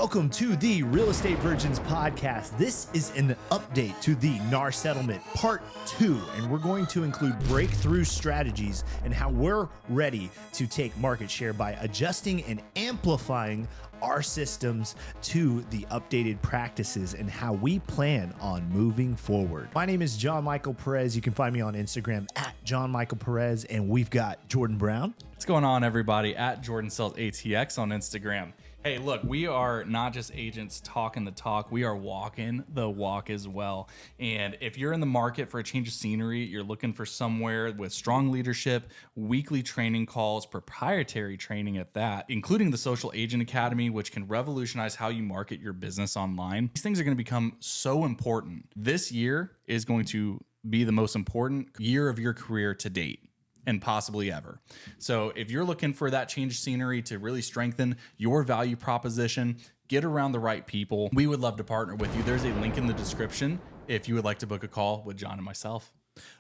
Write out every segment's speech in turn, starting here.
Welcome to the Real Estate Virgins podcast. This is an update to the NAR settlement part 2, and we're going to include breakthrough strategies and how we're ready to take market share by adjusting and amplifying our systems to the updated practices and how we plan on moving forward. My name is John Michael Perez. You can find me on Instagram at John Michael Perez, and we've got Jordan Brown. What's going on, everybody? At Jordan Sells ATX on Instagram. Hey, look, we are not just agents talking the talk, we are walking the walk as well. And if you're in the market for a change of scenery, you're looking for somewhere with strong leadership, weekly training calls, proprietary training at that, including the Social Agent Academy, which can revolutionize how you market your business online. These things are going to become so important. This year is going to be the most important year of your career to date, and possibly ever. So if you're looking for that change of scenery to really strengthen your value proposition, get around the right people, we would love to partner with you. There's a link in the description if you would like to book a call with John and myself.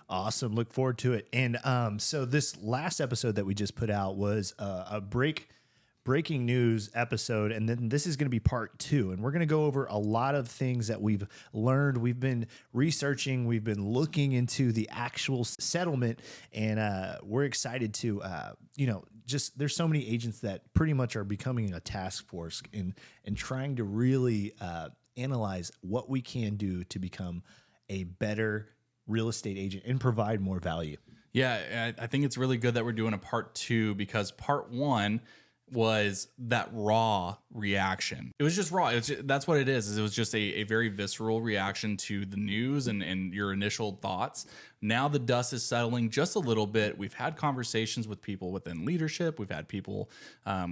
Awesome. Look forward to it. And so this last episode that we just put out was a breaking news episode, and then this is going to be part 2, and we're going to go over a lot of things that we've learned. We've been researching, we've been looking into the actual settlement, and we're excited to just there's so many agents that pretty much are becoming a task force and trying to really analyze what we can do to become a better real estate agent and provide more value. Yeah, I think it's really good that we're doing a part 2, because part 1 was that raw reaction. It was just raw. That's what it is. It was just a very visceral reaction to the news and your initial thoughts. Now the dust is settling just a little bit. We've had conversations with people within leadership. We've had people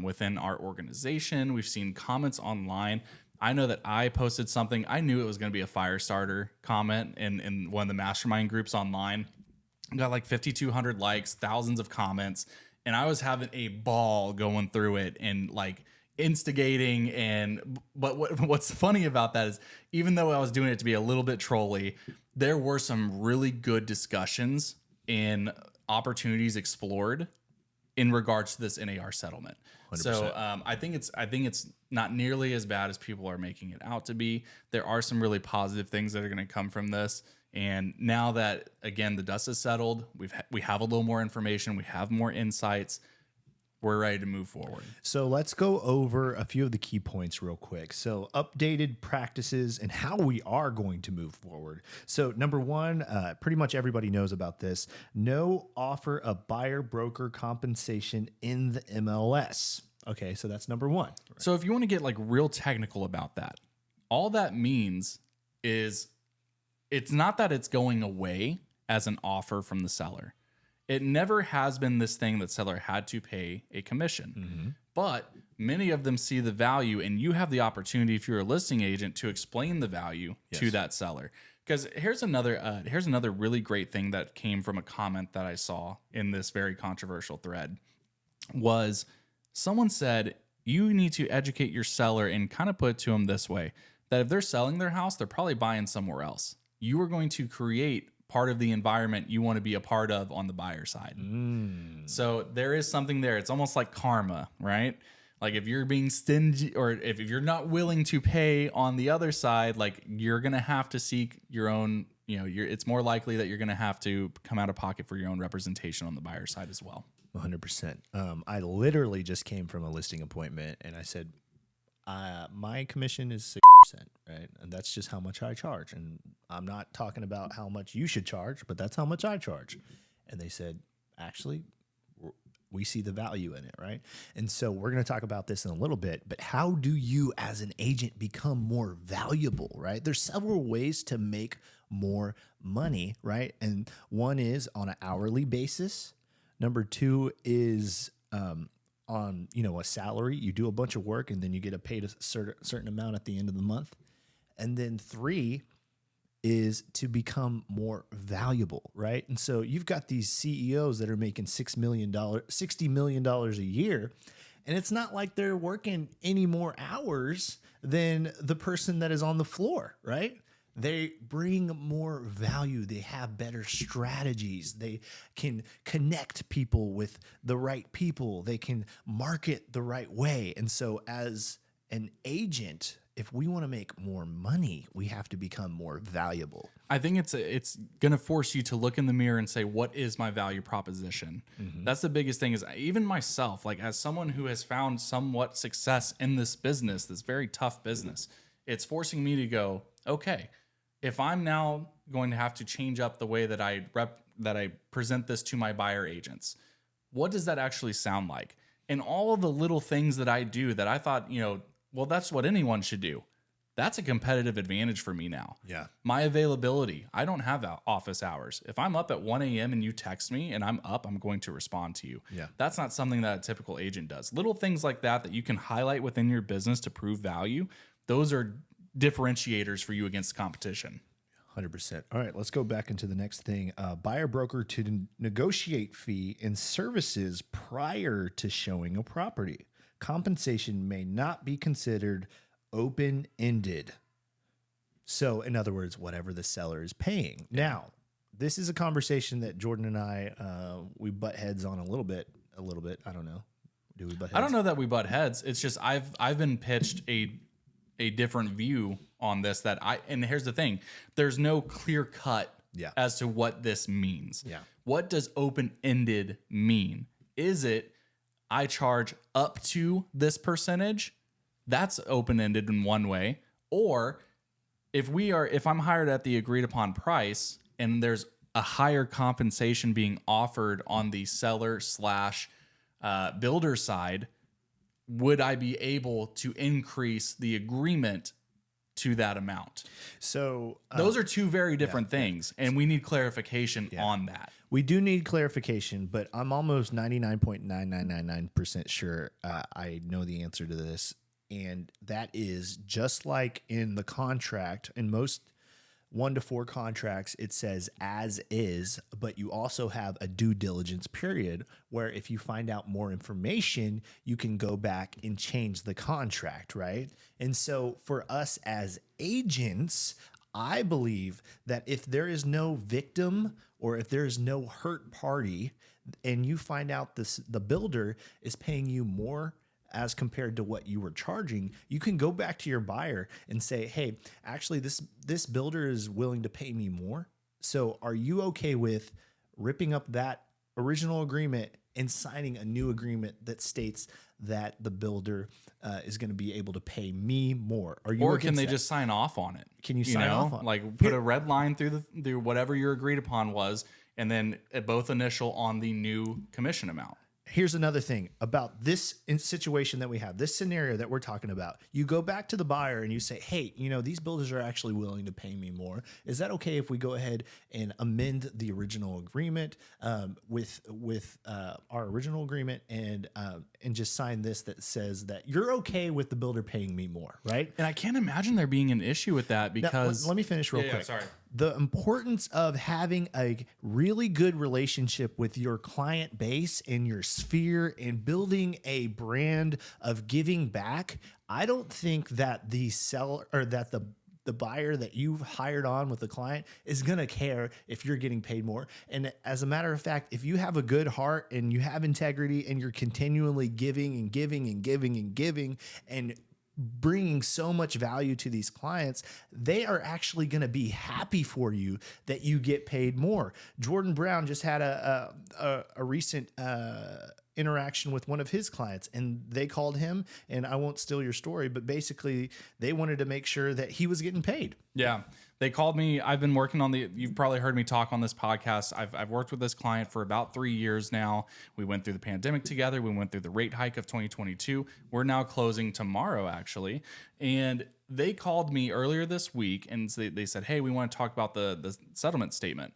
within our organization. We've seen comments online. I know that I posted something. I knew it was going to be a fire starter comment in one of the mastermind groups online. Got like 5,200 likes, thousands of comments. And I was having a ball going through it and like instigating. But what's funny about that is, even though I was doing it to be a little bit trolly, there were some really good discussions and opportunities explored in regards to this NAR settlement. 100%. So I think it's not nearly as bad as people are making it out to be. There are some really positive things that are going to come from this. And now that, again, the dust has settled, we have a little more information, we have more insights, we're ready to move forward. So let's go over a few of the key points real quick. So updated practices and how we are going to move forward. So number 1, pretty much everybody knows about this. No offer a buyer broker compensation in the MLS. Okay, so that's number 1. Right? So if you want to get like real technical about that, all that means is it's not that it's going away as an offer from the seller. It never has been this thing that seller had to pay a commission. Mm-hmm. But many of them see the value, and you have the opportunity, if you're a listing agent, to explain the value to that seller. Because here's another really great thing that came from a comment that I saw in this very controversial thread. Was someone said, you need to educate your seller and kind of put it to them this way, that if they're selling their house, they're probably buying somewhere else. You are going to create part of the environment you want to be a part of on the buyer side. So there is something there. It's almost like karma, right? Like if you're being stingy, or if you're not willing to pay on the other side, like you're going to have to seek your own, it's more likely that you're going to have to come out of pocket for your own representation on the buyer side as well. 100%. I literally just came from a listing appointment, and I said, my commission is 6%, right? And that's just how much I charge. And I'm not talking about how much you should charge, but that's how much I charge. And they said, actually, we see the value in it, right? And so we're going to talk about this in a little bit, but how do you as an agent become more valuable, right? There's several ways to make more money, right? And one is on an hourly basis. Number 2 is on a salary. You do a bunch of work and then you get paid a certain amount at the end of the month. And then 3 is to become more valuable, right? And so you've got these CEOs that are making $60 million a year, and it's not like they're working any more hours than the person that is on the floor, right? They bring more value. They have better strategies. They can connect people with the right people. They can market the right way. And so as an agent, if we want to make more money, we have to become more valuable. I think it's going to force you to look in the mirror and say, what is my value proposition? That's the biggest thing. Is even myself, like as someone who has found somewhat success in this business, this very tough business, it's forcing me to go, okay, if I'm now going to have to change up the way that I present this to my buyer agents, what does that actually sound like? And all of the little things that I do that I thought, well, that's what anyone should do. That's a competitive advantage for me now. Yeah. My availability. I don't have office hours. If I'm up at 1 a.m. and you text me and I'm up, I'm going to respond to you. Yeah. That's not something that a typical agent does. Little things like that you can highlight within your business to prove value. Those are differentiators for you against competition. 100%. All right, let's go back into the next thing. Buyer broker to negotiate fee and services prior to showing a property. Compensation may not be considered open-ended. So, in other words, whatever the seller is paying. Now, this is a conversation that Jordan and I, we butt heads on a little bit. I don't know. Do we butt heads? I don't know that we butt heads. It's just I've been pitched a different view on this and here's the thing. There's no clear cut as to what this means. Yeah. What does open-ended mean? Is it I charge up to this percentage? That's open-ended in one way. Or if I'm hired at the agreed upon price and there's a higher compensation being offered on the seller / builder side, would I be able to increase the agreement to that amount? So those are two very different things, and we need clarification on that. We do need clarification, but I'm almost 99.9999% sure I know the answer to this. And that is just like in the contract, in most 1 to 4 contracts, it says as is, but you also have a due diligence period where if you find out more information, you can go back and change the contract, right? And so for us as agents, I believe that if there is no victim or if there is no hurt party and you find out the builder is paying you more as compared to what you were charging, you can go back to your buyer and say, hey, actually this builder is willing to pay me more. So are you okay with ripping up that original agreement and signing a new agreement that states that the builder is going to be able to pay me more? Are you or can they just sign off on it? Can you sign off on it? Like put a red line through whatever your agreed upon was, and then both initial on the new commission amount? Here's another thing about this situation that we have, this scenario that we're talking about. You go back to the buyer and you say, hey, these builders are actually willing to pay me more. Is that okay if we go ahead and amend the original agreement with our original agreement and just sign this that says that you're okay with the builder paying me more, right? And I can't imagine there being an issue with that because... Now, let me finish real quick. Yeah, sorry. The importance of having a really good relationship with your client base and your sphere and building a brand of giving back. I don't think that the seller or that the buyer that you've hired on with the client is going to care if you're getting paid more. And as a matter of fact, if you have a good heart and you have integrity and you're continually giving and giving and giving and giving and bringing so much value to these clients, they are actually going to be happy for you that you get paid more. Jordan Brown just had a recent interaction with one of his clients, and they called him, and I won't steal your story, but basically they wanted to make sure that he was getting paid. Yeah. They called me. I've been working on you've probably heard me talk on this podcast. I've worked with this client for about 3 years now. We went through the pandemic together. We went through the rate hike of 2022. We're now closing tomorrow, actually. And they called me earlier this week and they said, hey, we want to talk about the settlement statement.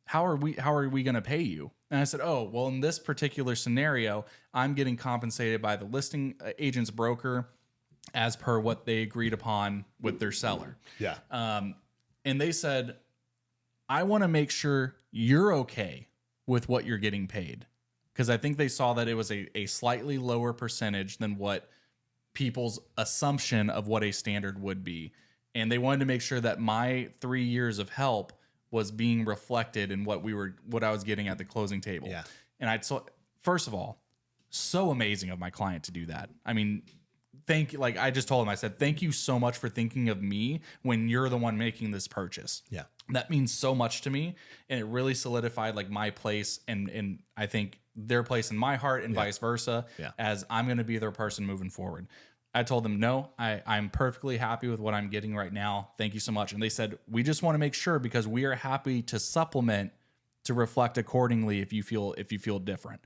How are we going to pay you? And I said, oh, well, in this particular scenario, I'm getting compensated by the listing agent's broker as per what they agreed upon with their seller. Yeah. And they said, I want to make sure you're okay with what you're getting paid. Because I think they saw that it was a slightly lower percentage than what people's assumption of what a standard would be. And they wanted to make sure that my 3 years of help was being reflected in what I was getting at the closing table. Yeah. And first of all, so amazing of my client to do that. I mean, I just told him, I said, thank you so much for thinking of me when you're the one making this purchase. Yeah. That means so much to me. And it really solidified like my place and I think their place in my heart and vice versa, as I'm going to be their person moving forward. I told them, no, I'm perfectly happy with what I'm getting right now. Thank you so much. And they said, we just want to make sure because we are happy to supplement to reflect accordingly if you feel different.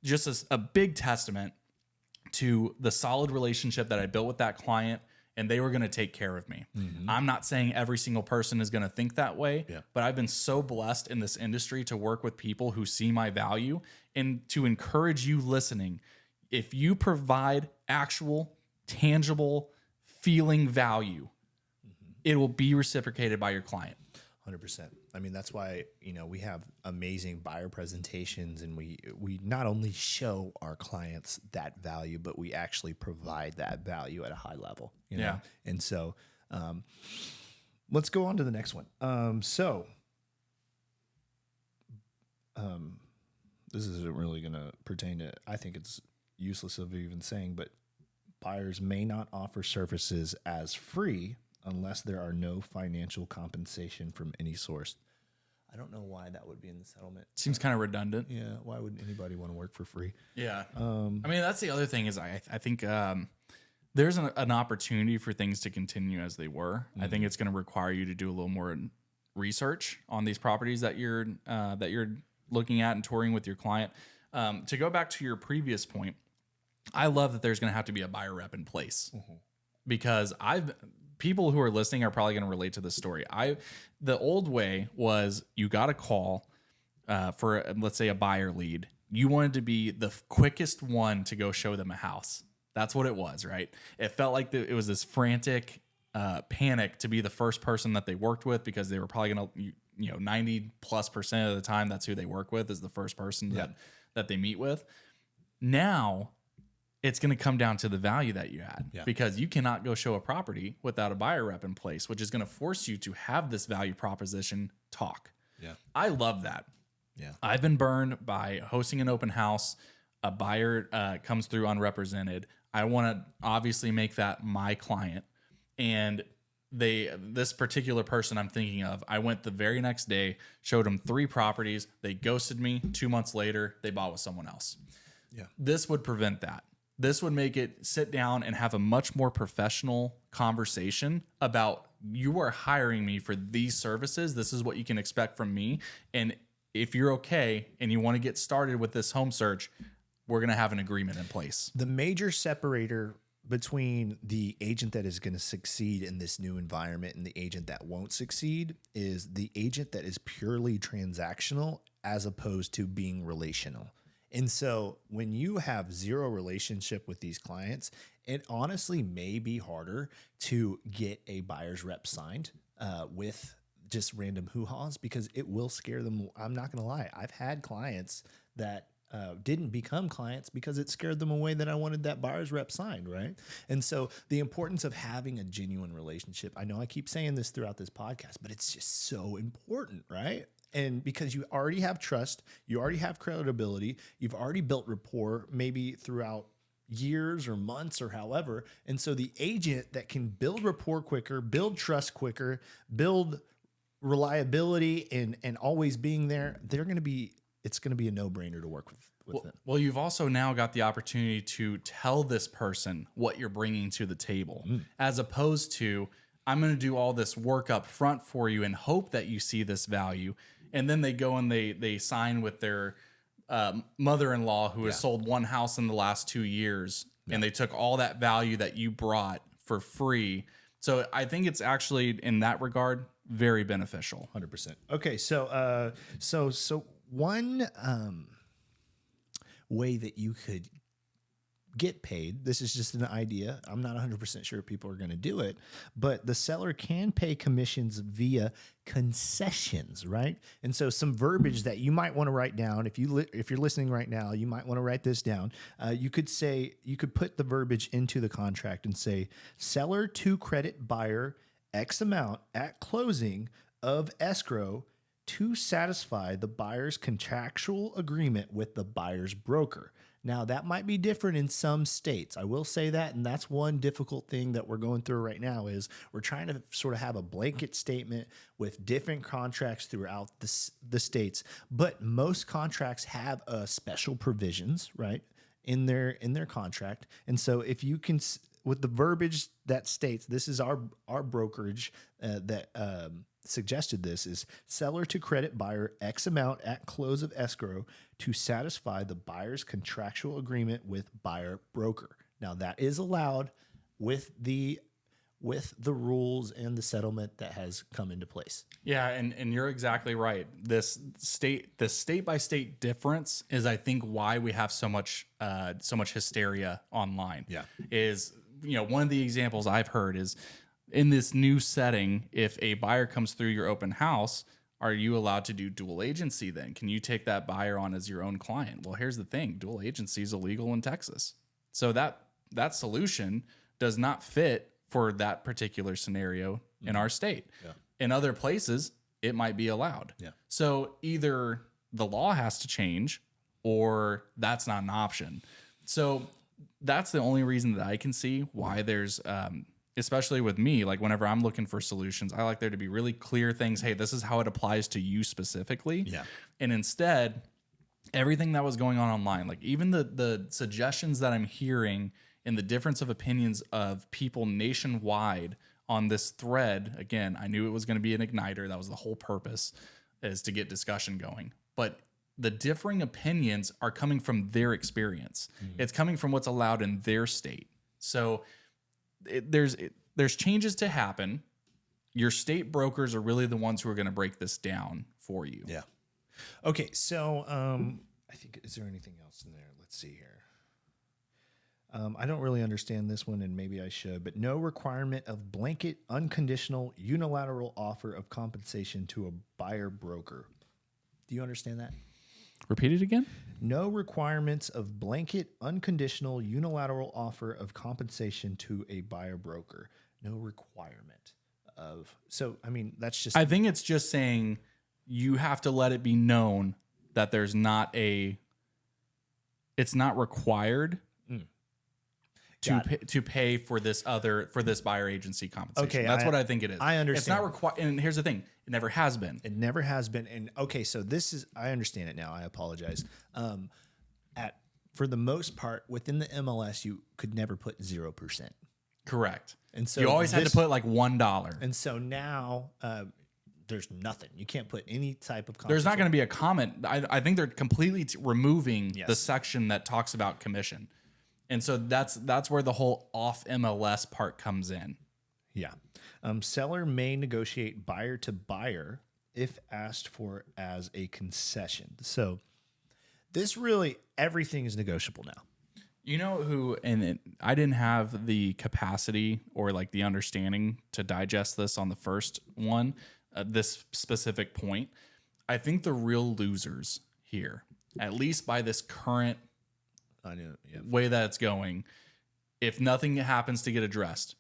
Just a big testament to the solid relationship that I built with that client, and they were going to take care of me. I'm not saying every single person is going to think that way, but I've been so blessed in this industry to work with people who see my value and to encourage you listening. If you provide actual, tangible, feeling value, it will be reciprocated by your client. 100%. I mean, that's why, we have amazing buyer presentations, and we not only show our clients that value, but we actually provide that value at a high level. Yeah. And so let's go on to the next one. This isn't really going to pertain to, I think it's useless of even saying, but buyers may not offer services as free unless there are no financial compensation from any source. I don't know why that would be in the settlement. Seems kind of redundant. Yeah. Why would anybody want to work for free? Yeah. I mean, that's the other thing is I think there's an opportunity for things to continue as they were. I think it's going to require you to do a little more research on these properties that you're looking at and touring with your client. To go back to your previous point, I love that there's going to have to be a buyer rep in place because people who are listening are probably going to relate to this story. The old way was you got a call for, let's say, a buyer lead. You wanted to be the quickest one to go show them a house. That's what it was, right? It felt like it was this frantic panic to be the first person that they worked with because they were probably going to, 90+% of the time, that's who they work with is the first person that they meet with. Now, it's going to come down to the value that you add because you cannot go show a property without a buyer rep in place, which is going to force you to have this value proposition talk. Yeah. I love that. Yeah. I've been burned by hosting an open house. A buyer comes through unrepresented. I want to obviously make that my client. And this particular person I'm thinking of, I went the very next day, showed them 3 properties. They ghosted me. 2 months later, they bought with someone else. Yeah. This would prevent that. This would make it sit down and have a much more professional conversation about you are hiring me for these services. This is what you can expect from me. And if you're okay and you want to get started with this home search, we're going to have an agreement in place. The major separator between the agent that is going to succeed in this new environment and the agent that won't succeed is the agent that is purely transactional as opposed to being relational. And so when you have zero relationship with these clients, it honestly may be harder to get a buyer's rep signed with just random hoo-haws because it will scare them. I'm not going to lie. I've had clients that didn't become clients because it scared them away that I wanted that buyer's rep signed, right? And so the importance of having a genuine relationship, I know I keep saying this throughout this podcast, but it's just so important, right? And because you already have trust, you already have credibility, you've already built rapport, maybe throughout years or months or however. And so the agent that can build rapport quicker, build trust quicker, build reliability and always being there, it's going to be a no-brainer to work with them. Well, you've also now got the opportunity to tell this person what you're bringing to the table, as opposed to, I'm going to do all this work up front for you and hope that you see this value. And then they go and they sign with their mother-in-law who has sold one house in the last 2 years, and they took all that value that you brought for free. So I think it's actually, in that regard, very beneficial. 100%. Okay, so one way that you could get paid, this is just an idea, I'm not 100% sure people are going to do it, but the seller can pay commissions via concessions, right? And so some verbiage that you might want to write down, if you're listening right now, you might want to write this down. You could put the verbiage into the contract and say, seller to credit buyer X amount at closing of escrow to satisfy the buyer's contractual agreement with the buyer's broker. Now, that might be different in some states. I will say that, and that's one difficult thing that we're going through right now is we're trying to sort of have a blanket statement with different contracts throughout the states, but most contracts have special provisions, right, in their contract. And so if you can, with the verbiage that states, this is our brokerage that suggested this, is seller to credit buyer X amount at close of escrow to satisfy the buyer's contractual agreement with buyer broker. Now that is allowed with the rules and the settlement that has come into place. Yeah, and you're exactly right. The state by state difference is, I think, why we have so much hysteria online. Yeah. Is, one of the examples I've heard is, in this new setting, if a buyer comes through your open house, are you allowed to do dual agency then? Can you take that buyer on as your own client? Well, here's the thing. Dual agency is illegal in Texas. So that solution does not fit for that particular scenario in our state. Yeah. In other places, it might be allowed. Yeah. So either the law has to change or that's not an option. So that's the only reason that I can see why there's especially with me, like whenever I'm looking for solutions, I like there to be really clear things. Hey, this is how it applies to you specifically. Yeah. And instead, everything that was going on online, like even the suggestions that I'm hearing and the difference of opinions of people nationwide on this thread, again, I knew it was going to be an igniter. That was the whole purpose, is to get discussion going. But the differing opinions are coming from their experience. Mm-hmm. It's coming from what's allowed in their state. So there's changes to happen. Your state brokers are really the ones who are going to break this down for you. Yeah. Okay. So I think, is there anything else in there? Let's see here. I don't really understand this one, and maybe I should, but no requirement of blanket, unconditional, unilateral offer of compensation to a buyer broker. Do you understand that? Repeat it again. No requirements of blanket, unconditional, unilateral offer of compensation to a buyer broker. No requirement of. So, I mean, that's just. I think it's just saying you have to let it be known that there's not a. It's not required to pay for this buyer agency compensation. Okay, that's what I think it is. I understand. It's not required, and here's the thing: it never has been. It never has been. And okay, so this is. I understand it now. I apologize. For the most part, within the MLS, you could never put 0%. Correct. And so you always had to put like $1. And so now there's nothing. You can't put any type of. There's not going to be a comment. I think they're completely removing the section that talks about commission. And so that's where the whole off MLS part comes in. Yeah. Seller may negotiate buyer to buyer if asked for as a concession. So this really, everything is negotiable now. You know who, and I didn't have the capacity or like the understanding to digest this on the first one, this specific point. I think the real losers here, at least by this current way that it's going, if nothing happens to get addressed,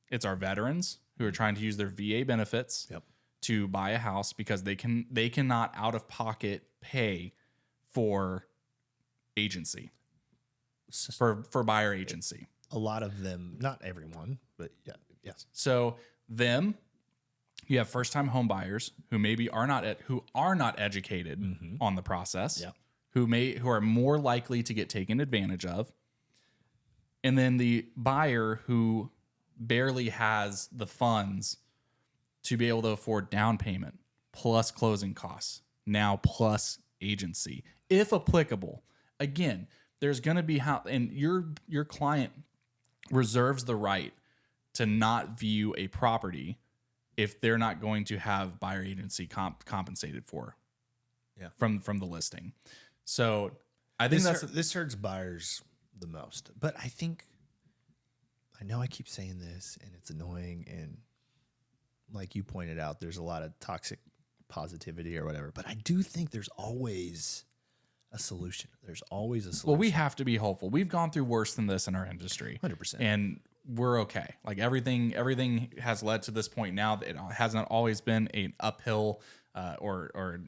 it's our veterans who are trying to use their VA benefits to buy a house because they cannot out of pocket pay for agency, for buyer agency. A lot of them, not everyone, but yes. So you have first time home buyers who maybe are not educated on the process. Yeah. Who are more likely to get taken advantage of. And then the buyer who barely has the funds to be able to afford down payment plus closing costs, now plus agency, if applicable. Again, there's going to be and your client reserves the right to not view a property if they're not going to have buyer agency compensated for from the listing. So I think this hurts buyers the most. But I know I keep saying this and it's annoying, and like you pointed out, there's a lot of toxic positivity or whatever, but I do think there's always a solution. There's always a solution. Well, we have to be hopeful. We've gone through worse than this in our industry. 100%. And we're okay. Like everything has led to this point now. That it hasn't always been an uphill or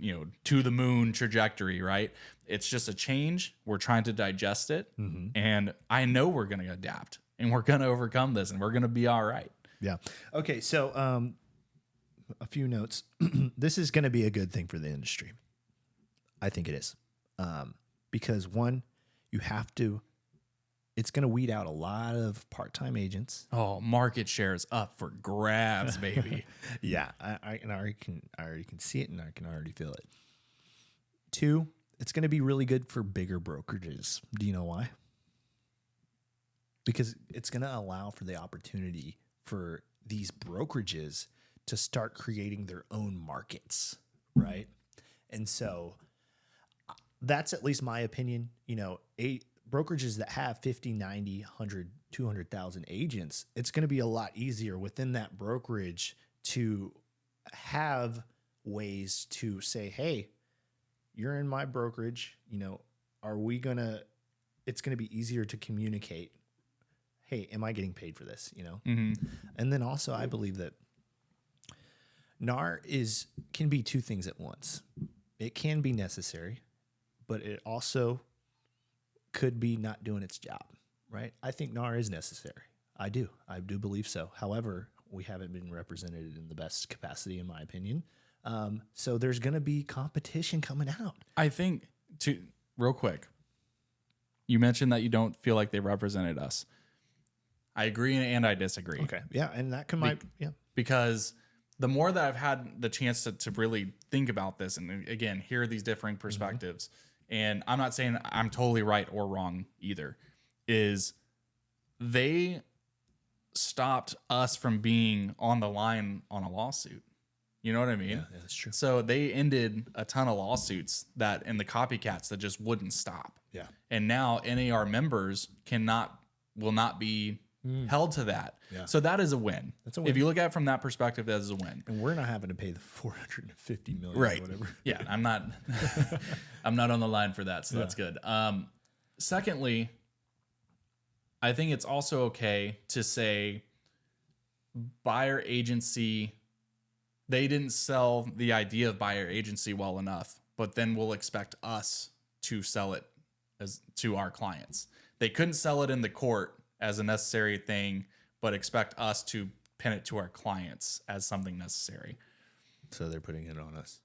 to the moon trajectory, right? It's just a change. We're trying to digest it, and I know we're going to adapt, and we're going to overcome this, and we're going to be all right. Yeah. Okay. So a few notes. This is going to be a good thing for the industry. I think it is. Because one, it's going to weed out a lot of part-time agents. Oh, market share is up for grabs, baby. Yeah, I already can see it, and I can already feel it. Two, it's going to be really good for bigger brokerages. Do you know why? Because it's going to allow for the opportunity for these brokerages to start creating their own markets, right? And so that's at least my opinion. Brokerages that have 50, 90, 100, 200,000 agents, it's going to be a lot easier within that brokerage to have ways to say, hey, you're in my brokerage, it's going to be easier to communicate. Hey, am I getting paid for this? And then also I believe that NAR can be two things at once. It can be necessary, but it also could be not doing its job, right? I think NAR is necessary. I do believe so. However, we haven't been represented in the best capacity, in my opinion. So there's going to be competition coming out. I think, real quick, you mentioned that you don't feel like they represented us. I agree and I disagree. Okay. Yeah. And that because the more that I've had the chance to really think about this and again, hear these differing perspectives, and I'm not saying I'm totally right or wrong either, is they stopped us from being on the line on a lawsuit. You know what I mean? Yeah, that's true. So they ended a ton of lawsuits and the copycats that just wouldn't stop. Yeah. And now NAR members will not be held to that. Yeah. So that is a win. That's a win. If you look at it from that perspective, that is a win. And we're not having to pay the $450 million right. or whatever. Yeah, I'm not on the line for that, so that's good. Secondly, I think it's also okay to say buyer agency, they didn't sell the idea of buyer agency well enough, but then we'll expect us to sell it to our clients. They couldn't sell it in the court as a necessary thing, but expect us to pin it to our clients as something necessary. So they're putting it on us.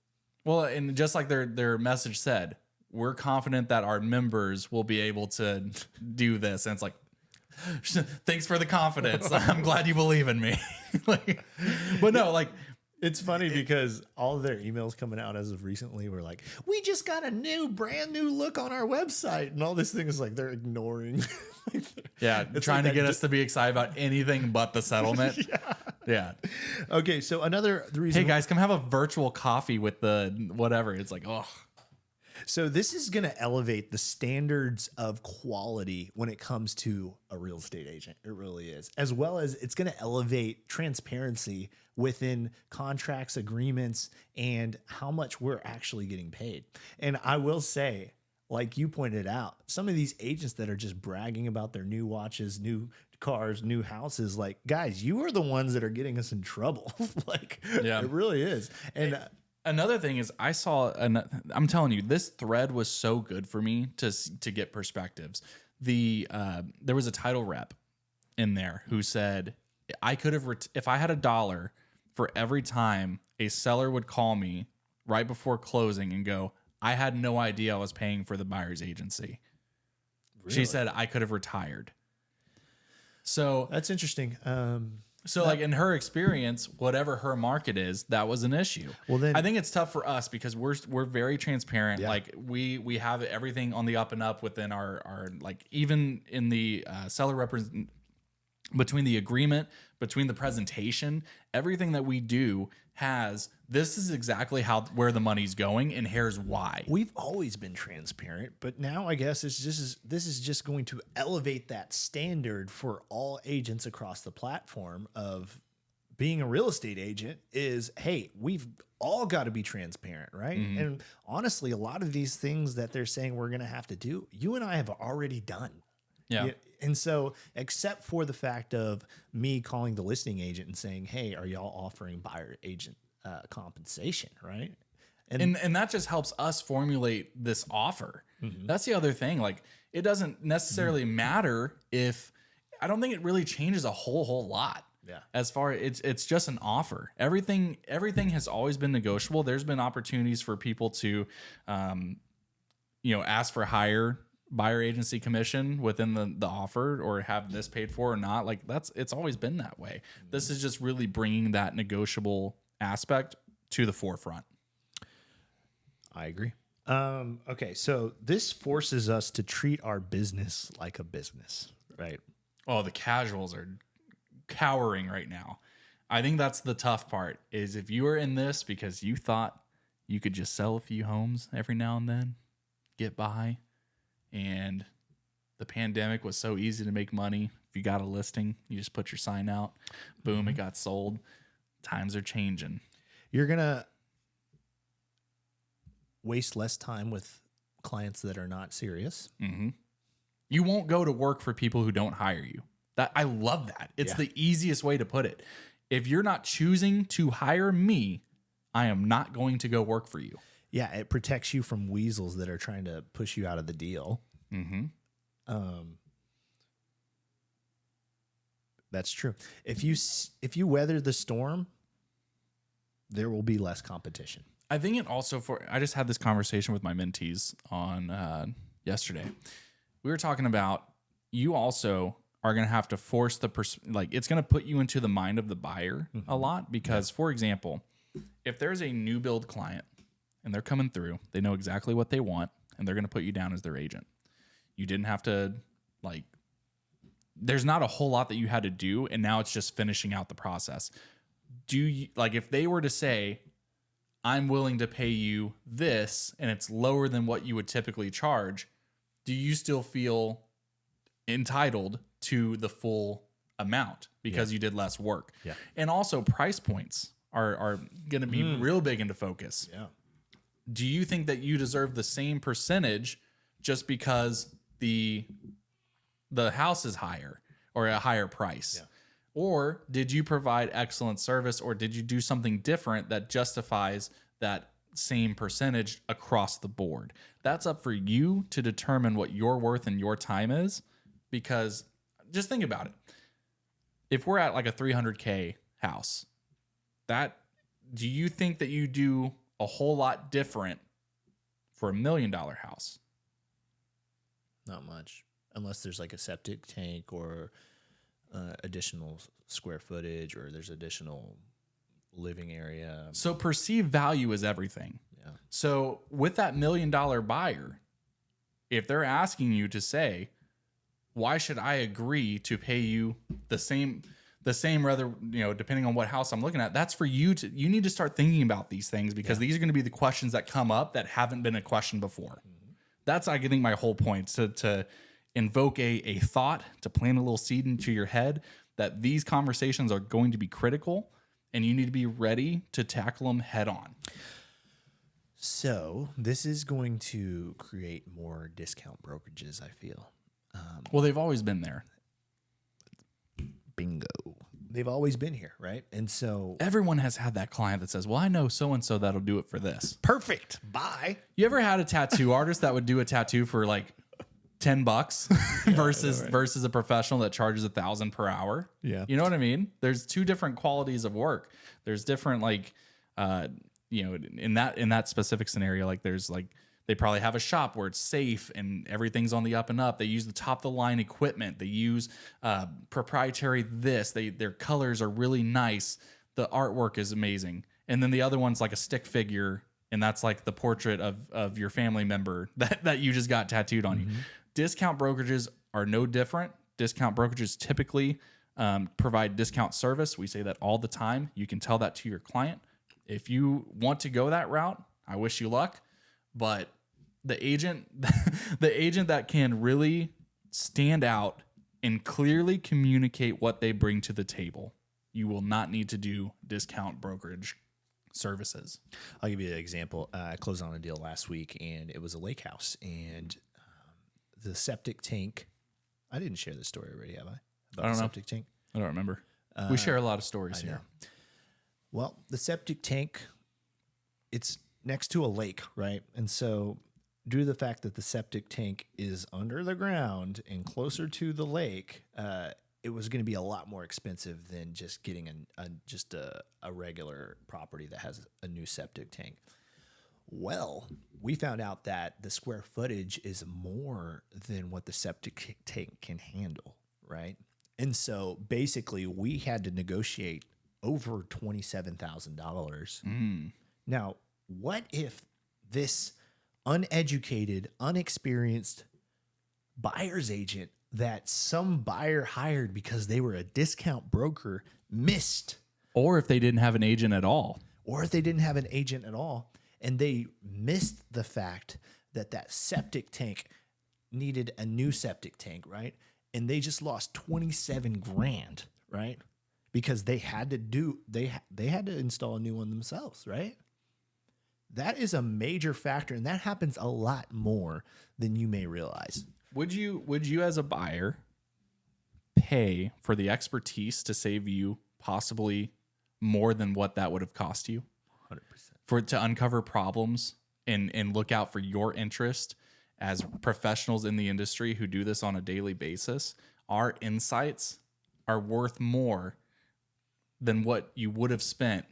Well, and just like their message said, we're confident that our members will be able to do this. And it's like, thanks for the confidence. I'm glad you believe in me. But no, it's funny because all of their emails coming out as of recently were like, we just got a brand new look on our website. And all this thing is like, they're ignoring. Yeah. Trying to get us to be excited about anything but the settlement. Yeah. Okay. So the reason. Hey guys, come have a virtual coffee with the whatever. It's like, oh. So this is going to elevate the standards of quality when it comes to a real estate agent. It really is. As well as it's going to elevate transparency within contracts, agreements, and how much we're actually getting paid. And I will say, like you pointed out, some of these agents that are just bragging about their new watches, new cars, new houses, like, guys, you are the ones that are getting us in trouble. It really is. And another thing is I'm telling you, this thread was so good for me to get perspectives. There was a title rep in there who said, I could have, if I had $1 for every time a seller would call me right before closing and go, I had no idea I was paying for the buyer's agency. Really? She said I could have retired. So that's interesting. In her experience, whatever her market is, that was an issue. Well, then I think it's tough for us because we're very transparent. Yeah. Like we have everything on the up and up within our even in the seller represent between the agreement, between the presentation, everything that we do this is exactly where the money's going, and here's why. We've always been transparent, but now I guess this is just going to elevate that standard for all agents across the platform of being a real estate agent is, hey, we've all got to be transparent, right? Mm-hmm. And honestly, a lot of these things that they're saying we're going to have to do, you and I have already done. Yeah. And so, except for the fact of me calling the listing agent and saying, hey, are y'all offering buyer agent compensation, right? And that just helps us formulate this offer. That's the other thing. Like, it doesn't necessarily matter if, I don't think it really changes a whole lot. Yeah. As far it's just an offer. Everything has always been negotiable. There's been opportunities for people to, ask for higher buyer agency commission within the offer, or have this paid for or not. Like, it's always been that way. This is just really bringing that negotiable aspect to the forefront. I agree. Okay, so this forces us to treat our business like a business, right? Oh, the casuals are cowering right now. I think that's the tough part, is if you are in this because you thought you could just sell a few homes every now and then, get by, and the pandemic was so easy to make money. If you got a listing, you just put your sign out, boom, it got sold. Times are changing. You're going to waste less time with clients that are not serious. You won't go to work for people who don't hire you. I love that. It's the easiest way to put it. If you're not choosing to hire me, I am not going to go work for you. Yeah, it protects you from weasels that are trying to push you out of the deal. That's true. If you weather the storm, there will be less competition. I think it also I just had this conversation with my mentees on yesterday. We were talking about, you also are going to have to force it's going to put you into the mind of the buyer a lot, because, for example, if there's a new build client and they're coming through, they know exactly what they want, and they're going to put you down as their agent. You didn't have to, there's not a whole lot that you had to do, and now it's just finishing out the process. If they were to say, I'm willing to pay you this, and it's lower than what you would typically charge, do you still feel entitled to the full amount because you did less work? Yeah. And also, price points are going to be real big into focus. Yeah. Do you think that you deserve the same percentage just because the house is higher or a higher price? Yeah. Or did you provide excellent service, or did you do something different that justifies that same percentage across the board? That's up for you to determine what your worth and your time is, because just think about it. If we're at like a $300K house, do you think that you do a whole lot different for $1 million house? Not much, unless there's like a septic tank or additional square footage, or there's additional living area. So perceived value is everything. Yeah. So with that $1 million buyer, if they're asking you to say, why should I agree to pay you the same rather, depending on what house I'm looking at, that's for you you need to start thinking about these things, because these are going to be the questions that come up that haven't been a question before. That's, I think, my whole point, to invoke a thought, to plant a little seed into your head that these conversations are going to be critical, and you need to be ready to tackle them head on. So this is going to create more discount brokerages, I feel. Well, they've always been there. Bingo. They've always been here, right? And so everyone has had that client that says, well, I know so-and-so that'll do it for this. Perfect. Bye. You ever had a tattoo artist that would do a tattoo for like $10 versus a professional that charges $1,000 per hour? Yeah. You know what I mean? There's two different qualities of work. There's different, in that specific scenario, like there's like, they probably have a shop where it's safe and everything's on the up and up. They use the top of the line equipment. They use proprietary their colors are really nice. The artwork is amazing. And then the other one's like a stick figure, and that's like the portrait of your family member that you just got tattooed on you. Discount brokerages are no different. Discount brokerages typically provide discount service. We say that all the time. You can tell that to your client. If you want to go that route, I wish you luck. But the agent that can really stand out and clearly communicate what they bring to the table, you will not need to do discount brokerage services. I'll give you an example. I closed on a deal last week, and it was a lake house, and the septic tank. I didn't share this story already, have I? About I don't the know. Septic tank. I don't remember. We share a lot of stories here. Well, the septic tank, next to a lake, right? And so due to the fact that the septic tank is under the ground and closer to the lake, it was going to be a lot more expensive than just getting a regular property that has a new septic tank. Well, we found out that the square footage is more than what the septic tank can handle, right? And so basically we had to negotiate over $27,000. Now, what if this uneducated, unexperienced buyer's agent that some buyer hired because they were a discount broker missed? Or if they didn't have an agent at all. And they missed the fact that that septic tank needed a new septic tank, right? And they just lost 27 grand, right? Because they had to install a new one themselves, right? That is a major factor, and that happens a lot more than you may realize. Would you as a buyer pay for the expertise to save you possibly more than what that would have cost you? 100%. For it to uncover problems and look out for your interest as professionals in the industry who do this on a daily basis. Our insights are worth more than what you would have spent.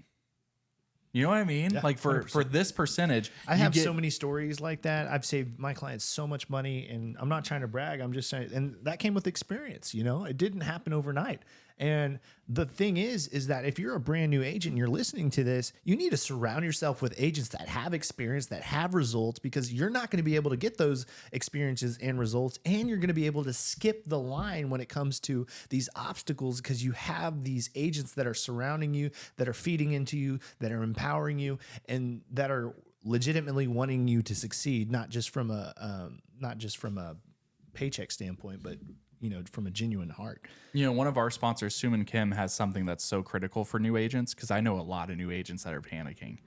You know what I mean? Yeah, like for this percentage, I have so many stories like that. I've saved my clients so much money, and I'm not trying to brag. I'm just saying, and that came with experience. You know, it didn't happen overnight. And the thing is that if you're a brand new agent and you're listening to this, you need to surround yourself with agents that have experience, that have results, because you're not going to be able to get those experiences and results. And you're going to be able to skip the line when it comes to these obstacles, because you have these agents that are surrounding you, that are feeding into you, that are empowering you, and that are legitimately wanting you to succeed, not just from a paycheck standpoint, but from a genuine heart. One of our sponsors, Suman Kim, has something that's so critical for new agents, because I know a lot of new agents that are panicking.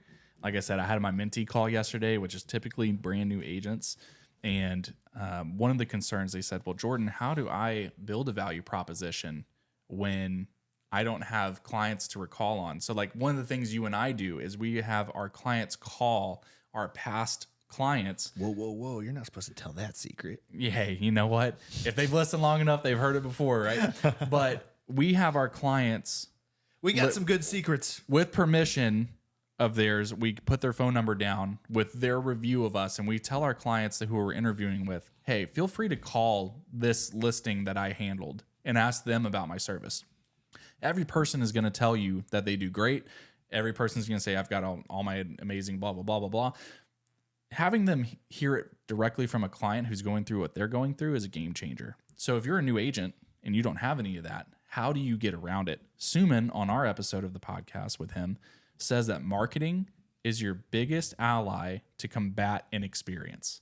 Like I said, I had my mentee call yesterday, which is typically brand new agents. And one of the concerns, they said, well, Jordan, how do I build a value proposition when I don't have clients to recall on? So like one of the things you and I do is we have our clients call our past clients. Whoa. You're not supposed to tell that secret. Yeah, hey, you know what? If they've listened long enough, they've heard it before, right? But we have our clients. We got some good secrets. With permission of theirs, we put their phone number down with their review of us, and we tell our clients who we're interviewing with, hey, feel free to call this listing that I handled and ask them about my service. Every person is going to tell you that they do great. Every person is going to say, I've got all my amazing blah, blah, blah, blah, blah. Having them hear it directly from a client who's going through what they're going through is a game changer. So if you're a new agent and you don't have any of that, how do you get around it? Suman, on our episode of the podcast with him, says that marketing is your biggest ally to combat inexperience.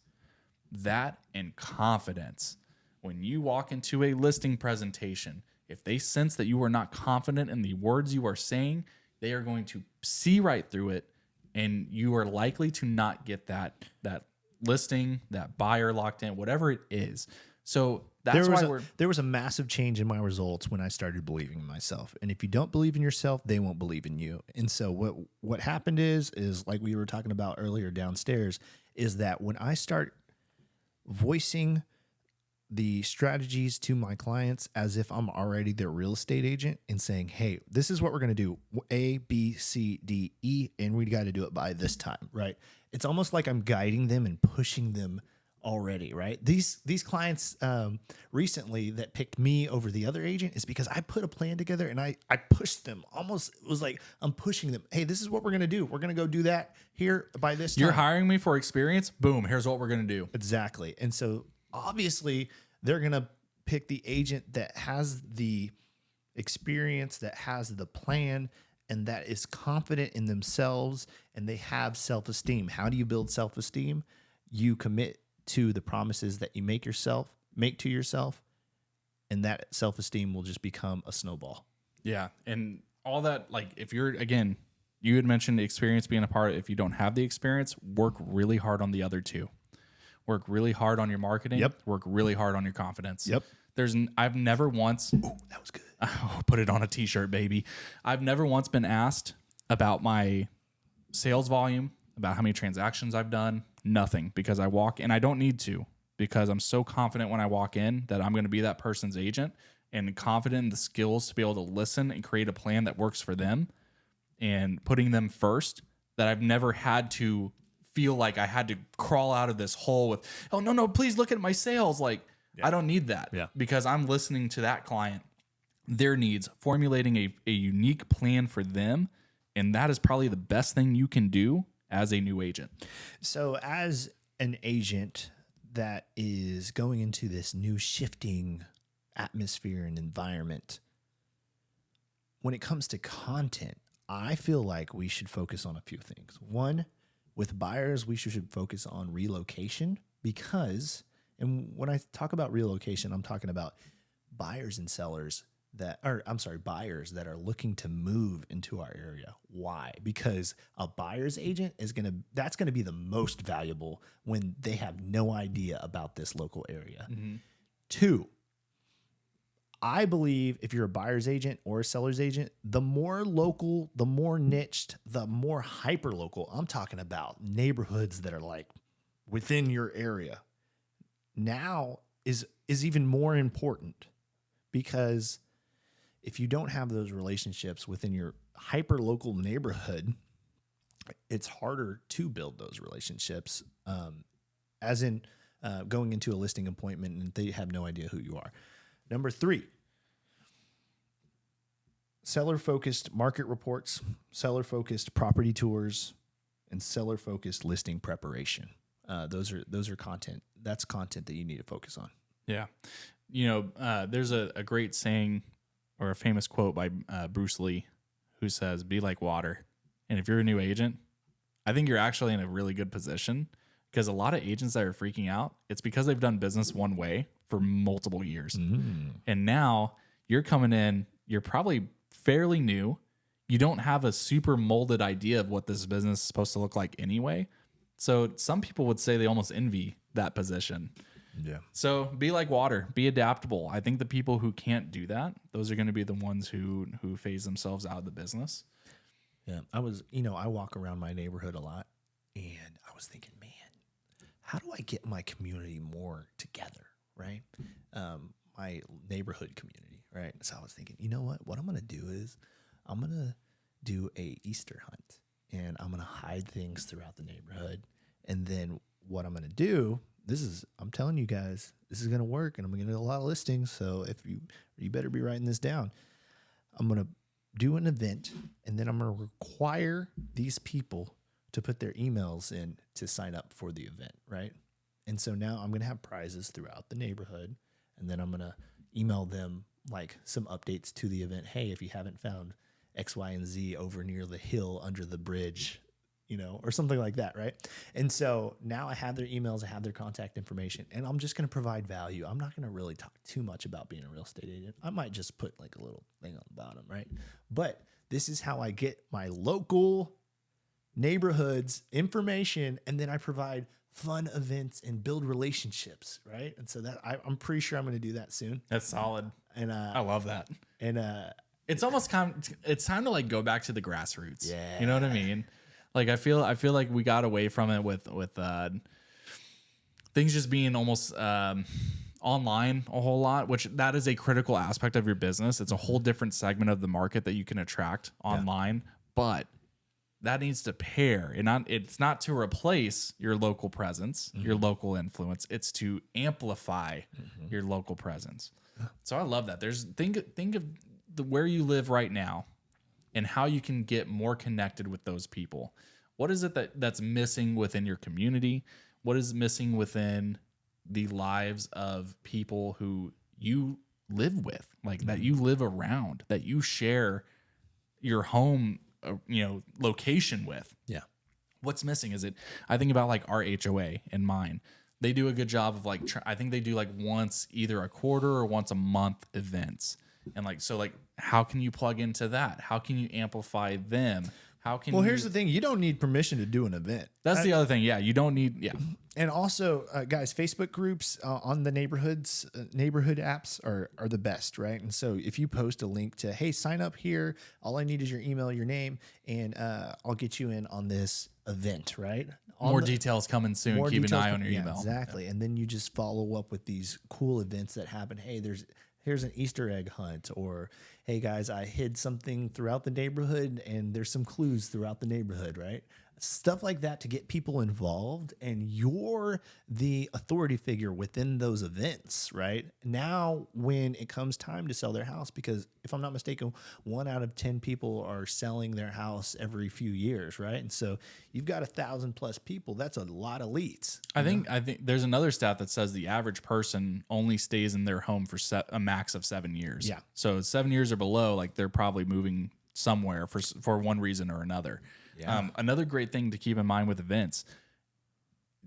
That and confidence. When you walk into a listing presentation, if they sense that you are not confident in the words you are saying, they are going to see right through it, and you are likely to not get that listing, that buyer locked in, whatever it is. So that's there was a massive change in my results when I started believing in myself. And if you don't believe in yourself, they won't believe in you. And so what happened is like we were talking about earlier downstairs, is that when I start voicing the strategies to my clients as if I'm already their real estate agent and saying, hey, this is what we're going to do, A, B, C, D, E, and we got to do it by this time, right? It's almost like I'm guiding them and pushing them already, right? These clients recently that picked me over the other agent is because I put a plan together and I pushed them. Almost, it was like I'm pushing them. Hey, this is what we're going to do. We're going to go do that here by this time. You're hiring me for experience? Boom, here's what we're going to do. Exactly. And so obviously they're going to pick the agent that has the experience, that has the plan, and that is confident in themselves, and they have self-esteem. How do you build self-esteem? You commit to the promises that you make to yourself, and that self-esteem will just become a snowball. Yeah. And all that, like if you're, again, you had mentioned the experience being a part. If you don't have the experience, work really hard on the other two. Work really hard on your marketing. Yep. Work really hard on your confidence. Yep. I've never once. Ooh, that was good. Oh, put it on a t-shirt, baby. I've never once been asked about my sales volume, about how many transactions I've done. Nothing, because I walk, and I don't need to, because I'm so confident when I walk in that I'm going to be that person's agent, and confident in the skills to be able to listen and create a plan that works for them and putting them first, that I've never had to feel like I had to crawl out of this hole with, oh, no, please look at my sales. Like, I don't need that, because I'm listening to that client, their needs, formulating a unique plan for them. And that is probably the best thing you can do as a new agent. So as an agent that is going into this new shifting atmosphere and environment, when it comes to content, I feel like we should focus on a few things. One, with buyers, we should focus on relocation, because, and when I talk about relocation, I'm talking about buyers and sellers buyers that are looking to move into our area. Why? Because a buyer's agent that's gonna be the most valuable when they have no idea about this local area. Mm-hmm. Two, I believe if you're a buyer's agent or a seller's agent, the more local, the more niched, the more hyper local. I'm talking about neighborhoods that are like within your area. Now is even more important, because if you don't have those relationships within your hyper local neighborhood, it's harder to build those relationships. As in going into a listing appointment and they have no idea who you are. Number 3, seller-focused market reports, seller-focused property tours, and seller-focused listing preparation. Those are content. That's content that you need to focus on. Yeah. There's a great saying or a famous quote by Bruce Lee, who says, be like water. And if you're a new agent, I think you're actually in a really good position, because a lot of agents that are freaking out, it's because they've done business one way for multiple years. Mm. And now you're coming in, you're probably fairly new. You don't have a super molded idea of what this business is supposed to look like anyway. So some people would say they almost envy that position. Yeah. So be like water, be adaptable. I think the people who can't do that, those are going to be the ones who phase themselves out of the business. Yeah. I walk around my neighborhood a lot, and I was thinking, man, how do I get my community more together? Right. My neighborhood community. Right. So I was thinking, you know what I'm going to do is I'm going to do a Easter hunt, and I'm going to hide things throughout the neighborhood. And then what I'm going to do, I'm telling you guys, this is going to work, and I'm going to get a lot of listings. So if you better be writing this down. I'm going to do an event, and then I'm going to require these people to put their emails in to sign up for the event. Right. And so now I'm going to have prizes throughout the neighborhood, and then I'm going to email them like some updates to the event. Hey, if you haven't found X, Y, and Z over near the hill under the bridge, or something like that, right? And so now I have their emails, I have their contact information, and I'm just going to provide value. I'm not going to really talk too much about being a real estate agent. I might just put like a little thing on the bottom, right? But this is how I get my local neighborhoods information, and then I provide fun events and build relationships, right? And so that I'm pretty sure I'm going to do that soon. That's solid. And I love that. And it's almost it's time to like go back to the grassroots. Yeah. You know what I mean? Like I feel like we got away from it with things just being almost online a whole lot, which that is a critical aspect of your business. It's a whole different segment of the market that you can attract online, but that needs to pair, and it's not to replace your local presence, your local influence. It's to amplify your local presence. So I love that. Think of where you live right now and how you can get more connected with those people. What is it that's missing within your community? What is missing within the lives of people who you live with, like that you live around, that you share your home, location with? Yeah. What's missing? Is it, I think about like our HOA and mine. They do a good job of I think they do like once either a quarter or once a month events. And like, so like, how can you plug into that? How can you amplify them? How can Well, you, here's the thing. You don't need permission to do an event. that's the other thing. Yeah. You don't need, yeah. And also, guys, Facebook groups on the neighborhood apps are the best, right? And so if you post a link to, hey, sign up here, all I need is your email, your name, and I'll get you in on this event, right? More details coming soon. Keep an eye on your email. Exactly. And then you just follow up with these cool events that happen. Hey, here's an Easter egg hunt, or hey guys, I hid something throughout the neighborhood and there's some clues throughout the neighborhood, right? Stuff like that to get people involved, and you're the authority figure within those events, right? Now, when it comes time to sell their house, because if I'm not mistaken, 1 out of 10 people are selling their house every few years, right? And so you've got 1,000+ people. That's a lot of leads. I think there's another stat that says the average person only stays in their home for a max of 7 years. Yeah. So 7 years or below, like they're probably moving somewhere for one reason or another. Yeah. Another great thing to keep in mind with events,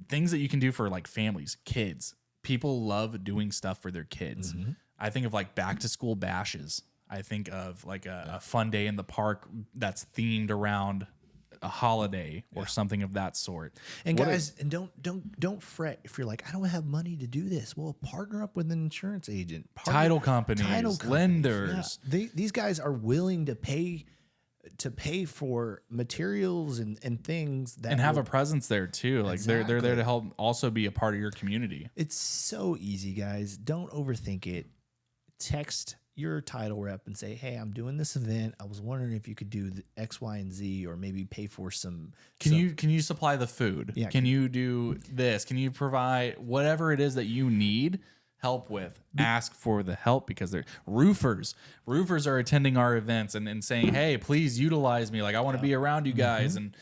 things that you can do for like families, kids. People love doing stuff for their kids. Mm-hmm. I think of like back to school bashes. I think of like a fun day in the park that's themed around a holiday or something of that sort. And guys, and don't fret if you're like, I don't have money to do this. Well, partner up with an insurance agent, title companies, lenders. Yeah. These guys are willing to pay for materials and things that, and have a presence there too. Like they're there to help also be a part of your community. It's so easy, guys. Don't overthink it. Text your title rep and say, hey, I'm doing this event. I was wondering if you could do the X, Y, and Z, or maybe pay for some. Can you supply the food? Yeah. Can you do this? Can you provide whatever it is that you need help with? Ask for the help, because they're roofers. Roofers are attending our events and saying, hey, please utilize me. Like, I want to be around you guys. Mm-hmm. And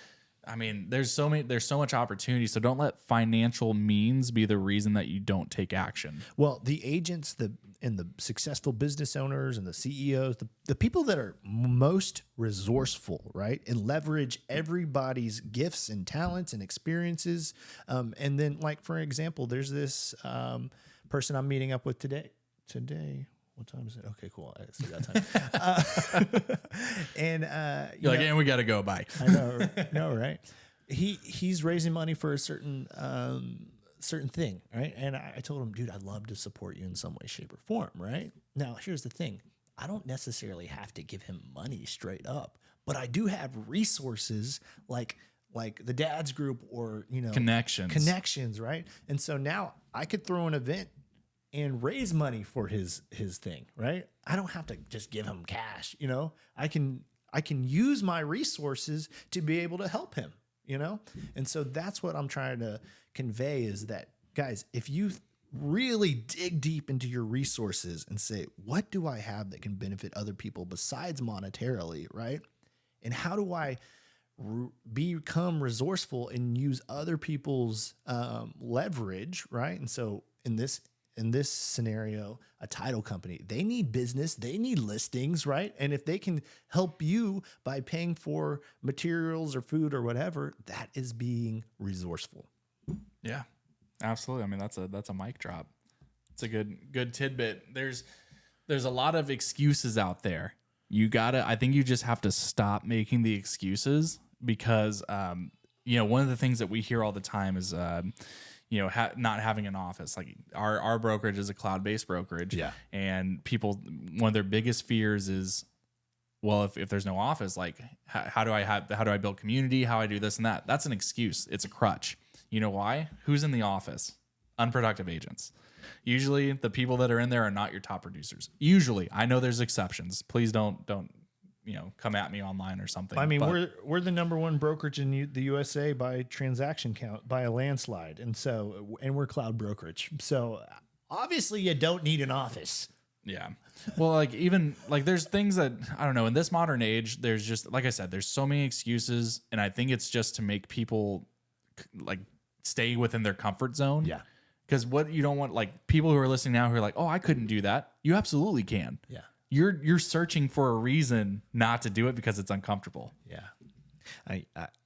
I mean, there's so much opportunity. So don't let financial means be the reason that you don't take action. Well, the agents, and the successful business owners and the CEOs, the people that are most resourceful, right, and leverage everybody's gifts and talents and experiences. And then, like, for example, there's this person I'm meeting up with today. What time is it? Okay, cool. I still got time. And you're like, and we got to go. Bye. I know, no, right? He's raising money for a certain thing, right? And I told him, dude, I'd love to support you in some way, shape, or form, right? Now, here's the thing. I don't necessarily have to give him money straight up, but I do have resources like the dad's group, or, connections, right? And so now I could throw an event and raise money for his thing, right? I don't have to just give him cash, I can use my resources to be able to help him, And so that's what I'm trying to convey, is that, guys, if you really dig deep into your resources and say, what do I have that can benefit other people besides monetarily, right? And how do I become resourceful and use other people's leverage, right? And so in this scenario, a title company, they need business, they need listings, right? And if they can help you by paying for materials or food or whatever, that is being resourceful. Yeah, absolutely. I mean, that's a mic drop. It's a good tidbit. There's a lot of excuses out there. I think you just have to stop making the excuses, because one of the things that we hear all the time is not having an office. Like our brokerage is a cloud-based brokerage. Yeah. And people, one of their biggest fears is, well, if there's no office, like how do I build community? How I do this and that? That's an excuse. It's a crutch. You know why? Who's in the office? Unproductive agents. Usually the people that are in there are not your top producers. Usually. I know there's exceptions. Please don't come at me online or something. I mean, we're the number one brokerage in the USA by transaction count, by a landslide. And we're cloud brokerage. So obviously you don't need an office. Yeah. Well, like, even like, there's things that, I don't know, in this modern age, there's just, like I said, there's so many excuses. And I think it's just to make people like stay within their comfort zone. Yeah. Because what you don't want, like, people who are listening now who are like, oh, I couldn't do that. You absolutely can. Yeah. You're searching for a reason not to do it because it's uncomfortable. Yeah.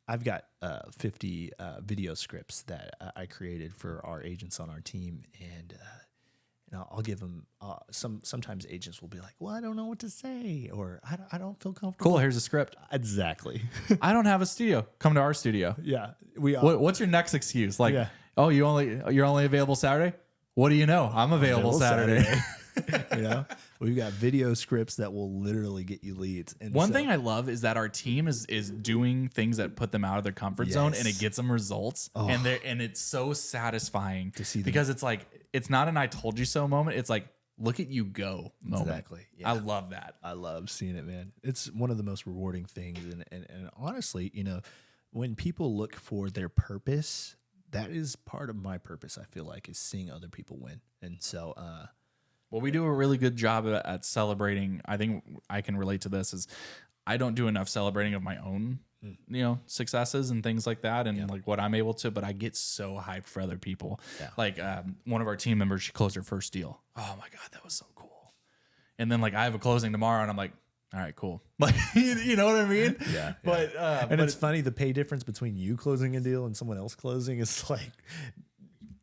I've got 50 video scripts that I created for our agents on our team, and and I'll give them sometimes agents will be like, well, I don't know what to say, or I don't feel comfortable. Cool. Here's a script. Exactly. I don't have a studio. Come to our studio. Yeah. We are. What's your next excuse? Like, Yeah. oh, you're only available Saturday? What do you know? I'm available Saturday. You know, we've got video scripts that will literally get you leads. And One thing I love is that our team is doing things that put them out of their comfort zone, and it Yes. gets them results. Oh. And it's so satisfying To see them. because it's like, it's not an I told you so moment. It's like, look at you go moment. Exactly. Yeah. I love that. I love seeing it, man. It's one of the most rewarding things. And honestly, you know, when people look for their purpose, that is part of my purpose, I feel like, is seeing other people win. And so, Well, we do a really good job at celebrating. I think I can relate to this is I don't do enough celebrating of my own, you know, successes and things like that. And like what I'm able to, but I get so hyped for other people. Yeah. Like one of our team members, she closed her first deal. Oh my God, that was so cool. And then like I have a closing tomorrow and I'm like, all right, cool. Like, you know what I mean? Yeah. But, and it's funny, the pay difference between you closing a deal and someone else closing is like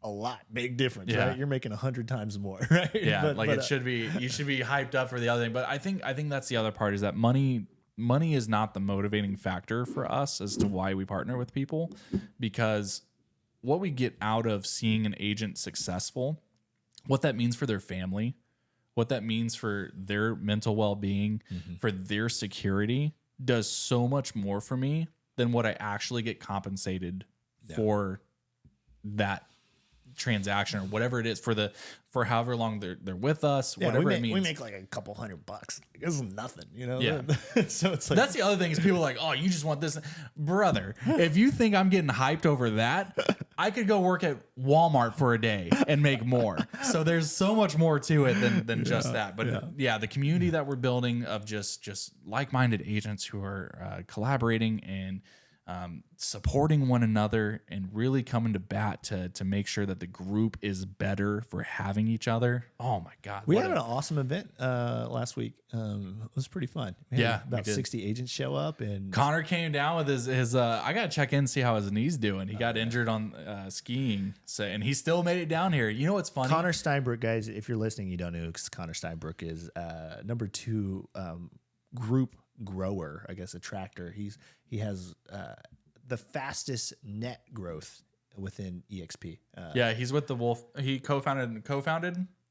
a lot, big difference, Yeah. right? You're making 100 times more, right? yeah, it should be, you should be hyped up for the other thing. But I think that's the other part is that money is not the motivating factor for us as to why we partner with people, because what we get out of seeing an agent successful, what that means for their family, what that means for their mental well-being, for their security, does so much more for me than what I actually get compensated for that transaction or whatever it is for however long they're with us, whatever it means. We make like a couple $100. This is nothing, you know? Yeah. So it's like, That's the other thing is people are like, oh, you just want this. Brother, if you think I'm getting hyped over that, I could go work at Walmart for a day and make more. So there's so much more to it than just that. But yeah, the community that we're building of just like-minded agents who are collaborating and supporting one another and really coming to bat to make sure that the group is better for having each other. Oh my God. we had an awesome event last week. It was pretty fun. We had we about did. 60 agents show up, and Connor came down with his I gotta check in and see how his knee's doing. He got injured on skiing, so and he still made it down here. You know what's funny? Connor Steinbrook, guys, if you're listening, you don't know who Connor Steinbrook is. Number 2 group grower, I guess, a tractor. He has the fastest net growth within EXP. Yeah, he's with the Wolf. He co-founded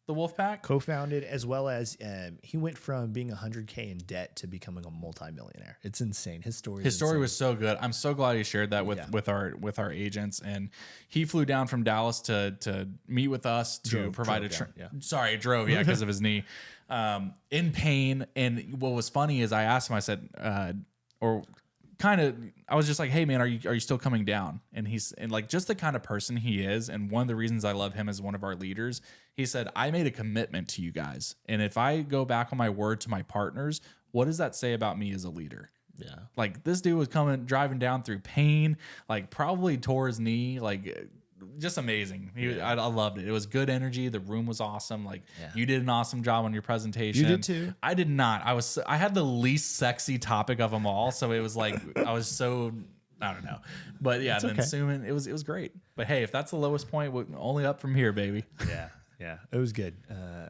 the Wolf Pack. Co-founded, as well as he went from being 100K in debt to becoming a multimillionaire. It's insane. His story Was so good. I'm so glad he shared that with our agents, and he flew down from Dallas to meet with us to provide drove because of his knee, in pain. And what was funny is I asked him, I said, I was just like, hey man, are you still coming down? And he's like just the kind of person he is. And one of the reasons I love him as one of our leaders, he said, I made a commitment to you guys. And if I go back on my word to my partners, what does that say about me as a leader? Yeah. Like this dude was driving down through pain, like probably tore his knee, like just amazing. I loved it. It was good energy. The room was awesome. Like you did an awesome job on your presentation. You did too. I did not. I had the least sexy topic of them all. So it was like, I was so, I don't know, but yeah, then Suman, it was great. But hey, if that's the lowest point, we're only up from here, baby. Yeah, it was good.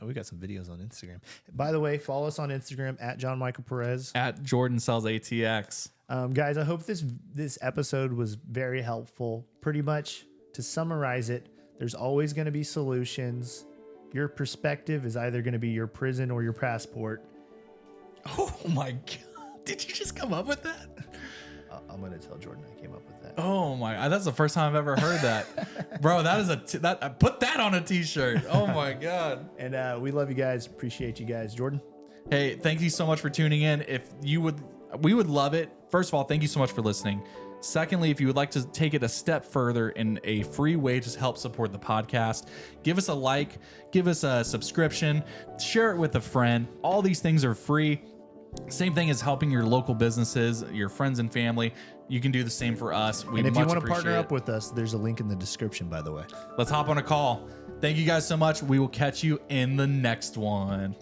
We got some videos on Instagram. By the way, follow us on Instagram at John Michael Perez. At Jordan Sells ATX. Guys, I hope this episode was very helpful. Pretty much, to summarize it, there's always going to be solutions. Your perspective is either going to be your prison or your passport. Oh my God. Did you just come up with that? I'm going to tell Jordan I came up with that. Oh my, that's the first time I've ever heard that. Bro, that is put that on a t-shirt. Oh my God. And we love you guys. Appreciate you guys. Jordan? Hey, thank you so much for tuning in. We would love it. First of all, thank you so much for listening. Secondly, if you would like to take it a step further in a free way to help support the podcast, give us a like, give us a subscription, share it with a friend. All these things are free. Same thing as helping your local businesses, your friends and family. You can do the same for us. And if you want to partner up with us, there's a link in the description, by the way. Let's hop on a call. Thank you guys so much. We will catch you in the next one.